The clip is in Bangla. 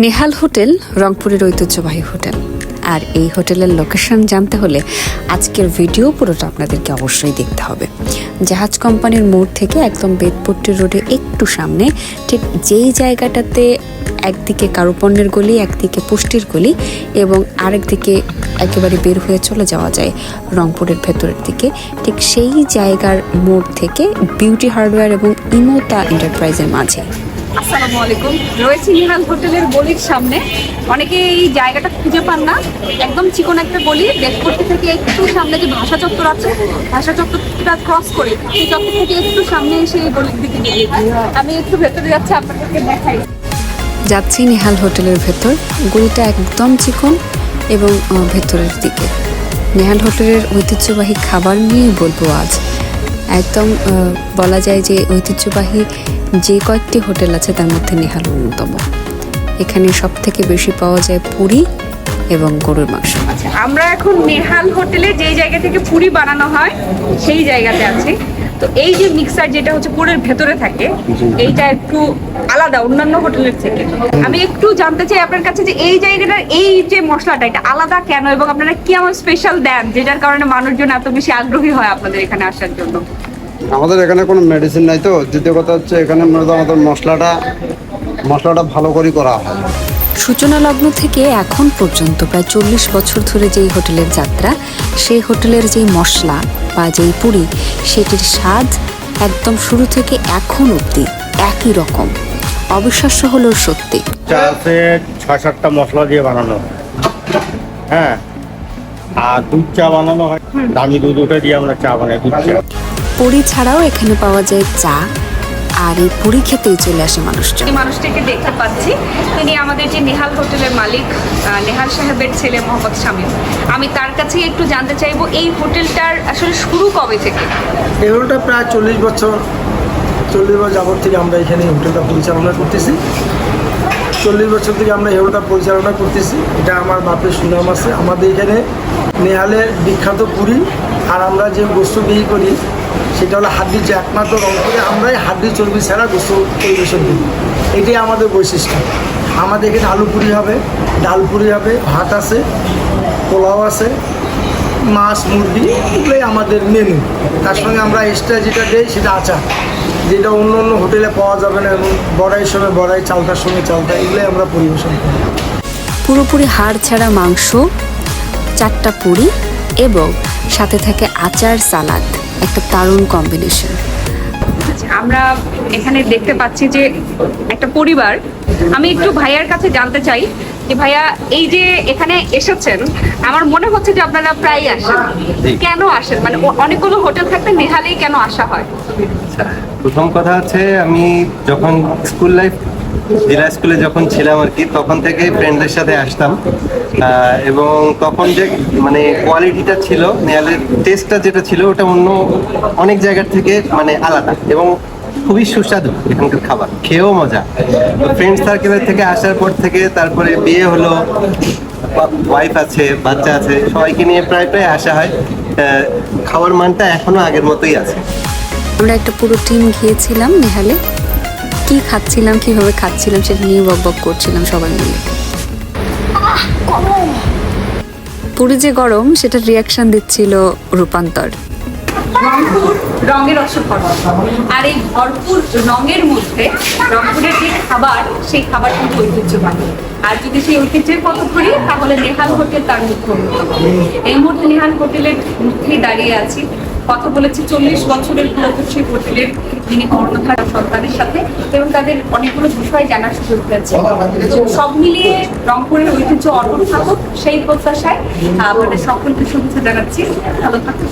নেহাল হোটেল রংপুরের ঐতিহ্যবাহী হোটেল। আর এই হোটেলের লোকেশন জানতে হলে আজকের ভিডিও পুরোটা আপনাদেরকে অবশ্যই দেখতে হবে। জাহাজ কোম্পানির মোড় থেকে একদম বেদপট্টি রোডে একটু সামনে, ঠিক যেই জায়গাটাতে একদিকে কারুপণ্যের গলি, একদিকে পুষ্টির গলি এবং আরেকদিকে একেবারে বের হয়ে চলে যাওয়া যায় রংপুরের ভেতরের দিকে, ঠিক সেই জায়গার মোড় থেকে বিউটি হার্ডওয়্যার এবং ইমোতা এন্টারপ্রাইজের মাঝে। আসসালামু আলাইকুম। রয়েছি নেহাল হোটেলের গলির সামনে। অনেকে এই জায়গাটা খুঁজে পান না, একদম চিকন একটা গলি। বেদপট্টি থেকে একটু সামনে যে ভাষা চত্বর আছে, ভাষা চত্বরটা ক্রস করে সেই চত্বর থেকে একটু সামনে এসে এই গলির দিকে গিয়ে আমি একটু ভেতরে যাচ্ছি, আপনাদেরকে দেখাই। যাচ্ছি নেহাল হোটেলের ভেতর। গলিটা একদম চিকন এবং ভেতরের দিকে। নেহাল হোটেলের ঐতিহ্যবাহী খাবার নিয়ে বলবো আজ। একদম বলা যায় যে ঐতিহ্যবাহী যে কয়েকটি হোটেল আছে তার মধ্যে নেহাল অন্যতম। এখানে সব থেকে বেশি পাওয়া যায় পুরি এবং গরুর মাংস। আচ্ছা, আমরা এখন নেহাল হোটেলে যেই জায়গা থেকে পুরি বানানো হয় সেই জায়গাতে আছি। তো এই যে মিক্সার যেটা হচ্ছে পুরের ভেতরে থাকে, এইটা একটু আলাদা অন্যান্য হোটেলের থেকে। আমি একটু জানতে চাই আপনার কাছে যে এই জায়গাটার এই যে মশলাটা এটা আলাদা কেন, এবং আপনারা কি আমার স্পেশাল দেন যেটার কারণে মানুষজন এত বেশি আগ্রহী হয় আপনাদের এখানে আসার জন্য? আমাদের এখানে কোনো মেডিসিন নাই। তো দ্বিতীয় কথা হচ্ছে এখানে মূলত আমাদের মশলাটা ভালো করে করা হয়। সূচনা লগ্ন থেকে এখন পর্যন্ত প্রায় 40 বছর ধরে যেই হোটেলের যাত্রা, সেই হোটেলের যেই মশলা বা যেই পুরি, সেটির স্বাদ একদম শুরু থেকে এখন অবধি একই রকম। অবিশ্বাস্য হলেও সত্যি। চা আছে 6-7টা মশলা দিয়ে বানানো, হ্যাঁ। আর দুধ চা বানানো হয়, দামি দুধ ওটা দিয়ে আমরা চা বানাই, দুধ চা। পুরি ছাড়াও এখানে পাওয়া যায় চা, আর এই পুরি খেতেই চলে আসে মানুষজন। এই মানুষটাকে দেখতে পাচ্ছি, তিনি আমাদের যে নেহাল হোটেলের মালিক, নেহাল সাহেবের ছেলে মোহাম্মদ শামীম। আমি তার কাছে একটু জানতে চাইবো এই হোটেলটার আসলে শুরু কবে থেকে? এই হোটেলটা প্রায় 40 বছর যাবত থেকে আমরা এখানে হোটেলটা পরিচালনা করতেছি। 40 বছর থেকে আমরা এই হোটেলটা পরিচালনা করতেছি। এটা আমার বাপের সুনাম আছে। আমাদের এখানে নেহালের বিখ্যাত পুরি, আর আমরা যে গোস্ত বিক্রি করি সেটা হলো হাড্ডি, যে একমাত্র রংপুরে আমরাই হাড্ডি চর্বি ছাড়া গোস্ত পরিবেশন করি। এটাই আমাদের বৈশিষ্ট্য। আমাদের এখানে আলু পুরি হবে, ডাল পুরি হবে, ভাত আছে, পোলাও আছে, মাছ, মুরগি, এগুলোই আমাদের মেনু। তার সঙ্গে আমরা এক্সট্রা যেটা দেই সেটা আচার, যেটা অন্য অন্য হোটেলে পাওয়া যাবে না, এবং বড়াইয়ের সময় বড়াই, চালটার সঙ্গে চালটা, এগুলোই আমরা পরিবেশন করি। পুরোপুরি হাড় ছাড়া মাংস, 4টা পুরি এবং সাথে থাকে আচার, সালাদ, একটা দারুণ কম্বিনেশন। আমরা এখানে দেখতে পাচ্ছি যে একটা পরিবার। আমি একটু ভাইয়ার কাছে জানতে চাই যে ভাইয়া, এই যে এখানে এসেছেন, আমার মনে হচ্ছে যে আপনারা প্রায় আসেন, কেন আসেন? মানে অনেকগুলো হোটেল থাকতে নেহালেই কেন আসা হয়? প্রথম কথা হচ্ছে, আমি যখন স্কুল লাইফ, জেলা স্কুলে যখন ছিলাম আর কি, তখন থেকে ফ্রেন্ডদের সাথে আসতাম। এবং তখন যে মানে কোয়ালিটিটা ছিল, নেহালের টেস্টটা যেটা ছিল, ওটা অন্য অনেক জায়গার থেকে মানে আলাদা এবং খুবই সুস্বাদু। এখানকার খাবার খেয়েও মজা। ফ্রেন্ড সার্কেলের থেকে আসার পর থেকে, তারপরে বিয়ে হলো, ওয়াইফ আছে, বাচ্চা আছে, সবাইকে নিয়ে প্রায় আসা হয়। খাওয়ার মানটা এখনো আগের মতোই আছে। আমরা একটা পুরো টিম গিয়েছিলাম নেহালে। কি খাচ্ছিলাম, কিভাবে খাচ্ছিলাম সেটা নিয়ে বকবক করছিলাম সবাই মিলে। পুরি যে গরম, সেটার রিয়াকশন দিচ্ছিল রূপান্তর। রংপুর রঙের অসফর, আর এই ভরপুর রঙের মধ্যে রংপুরের যে খাবার, সেই খাবার কিন্তু ঐতিহ্যবাহী। আর যদি সেই ঐতিহ্যের কথা করি, তাহলে নেহাল হোটেল তার মুখ্য অন্যতম। এই মুহূর্তে নেহাল হোটেলের মুখেই দাঁড়িয়ে আছি, কথা বলেছি 40 বছরের পুরাতন সেই হোটেলের যিনি কর্ণধার সন্তানের সাথে, এবং তাদের অনেকগুলো বিষয় জানার সুযোগ হয়েছে। সব মিলিয়ে রংপুরের ঐতিহ্য অটুট থাকুক, সেই প্রত্যাশায় আমাদের সকলকে শুভেচ্ছা জানাচ্ছি। ভালো থাকুন।